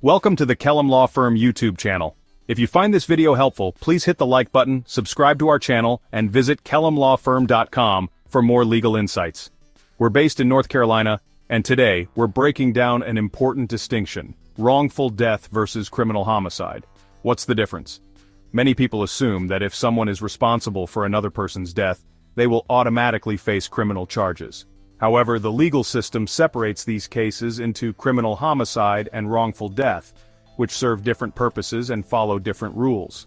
Welcome to the Kellum Law Firm YouTube channel. If you find this video helpful, please hit the like button, subscribe to our channel, and visit kellumlawfirm.com for more legal insights. We're based in North Carolina, and today, we're breaking down an important distinction: wrongful death versus criminal homicide. What's the difference? Many people assume that if someone is responsible for another person's death, they will automatically face criminal charges. However, the legal system separates these cases into criminal homicide and wrongful death, which serve different purposes and follow different rules.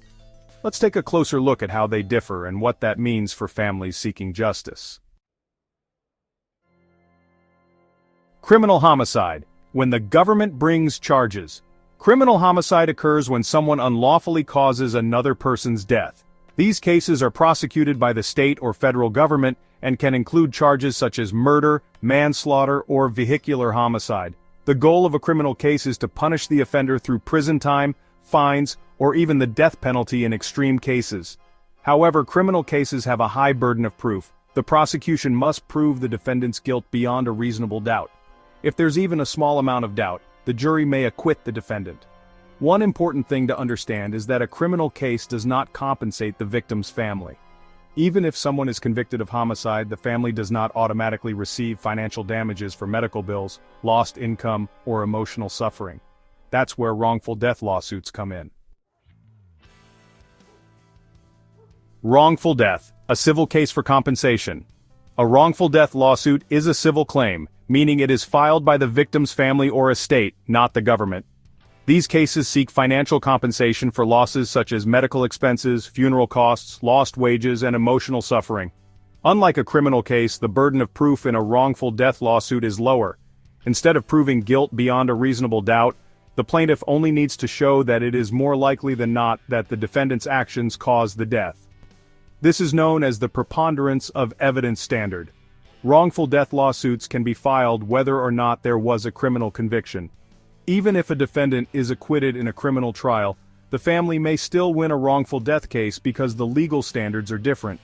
Let's take a closer look at how they differ and what that means for families seeking justice. Criminal homicide. When the government brings charges. Criminal homicide occurs when someone unlawfully causes another person's death. These cases are prosecuted by the state or federal government and can include charges such as murder, manslaughter, or vehicular homicide. The goal of a criminal case is to punish the offender through prison time, fines, or even the death penalty in extreme cases. However, criminal cases have a high burden of proof. The prosecution must prove the defendant's guilt beyond a reasonable doubt. If there's even a small amount of doubt, the jury may acquit the defendant. One important thing to understand is that a criminal case does not compensate the victim's family. Even if someone is convicted of homicide, the family does not automatically receive financial damages for medical bills, lost income, or emotional suffering. That's where wrongful death lawsuits come in. Wrongful death, a civil case for compensation. A wrongful death lawsuit is a civil claim, meaning it is filed by the victim's family or estate, not the government. These cases seek financial compensation for losses such as medical expenses, funeral costs, lost wages, and emotional suffering. Unlike a criminal case, the burden of proof in a wrongful death lawsuit is lower. Instead of proving guilt beyond a reasonable doubt, the plaintiff only needs to show that it is more likely than not that the defendant's actions caused the death. This is known as the preponderance of evidence standard. Wrongful death lawsuits can be filed whether or not there was a criminal conviction. Even if a defendant is acquitted in a criminal trial, the family may still win a wrongful death case because the legal standards are different.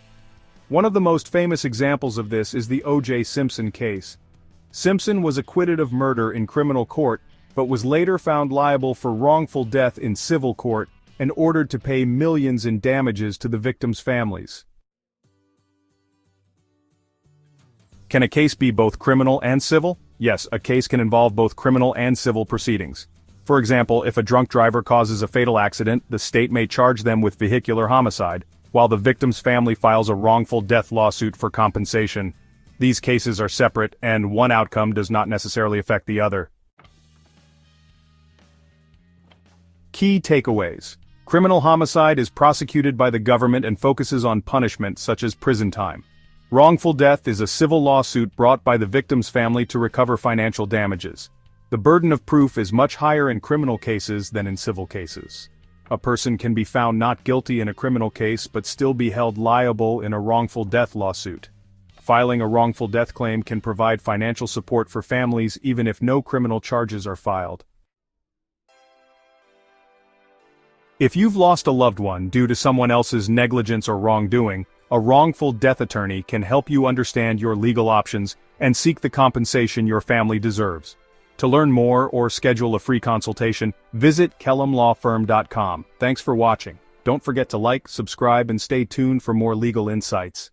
One of the most famous examples of this is the O.J. Simpson case. Simpson was acquitted of murder in criminal court, but was later found liable for wrongful death in civil court and ordered to pay millions in damages to the victims' families. Can a case be both criminal and civil? Yes, a case can involve both criminal and civil proceedings. For example, if a drunk driver causes a fatal accident, the state may charge them with vehicular homicide, while the victim's family files a wrongful death lawsuit for compensation. These cases are separate, and one outcome does not necessarily affect the other. Key takeaways. Criminal homicide is prosecuted by the government and focuses on punishment such as prison time. Wrongful death is a civil lawsuit brought by the victim's family to recover financial damages. The burden of proof is much higher in criminal cases than in civil cases. A person can be found not guilty in a criminal case but still be held liable in a wrongful death lawsuit. Filing a wrongful death claim can provide financial support for families even if no criminal charges are filed. If you've lost a loved one due to someone else's negligence or wrongdoing, a wrongful death attorney can help you understand your legal options and seek the compensation your family deserves. To learn more or schedule a free consultation, visit kellumlawfirm.com. Thanks for watching. Don't forget to like, subscribe, and stay tuned for more legal insights.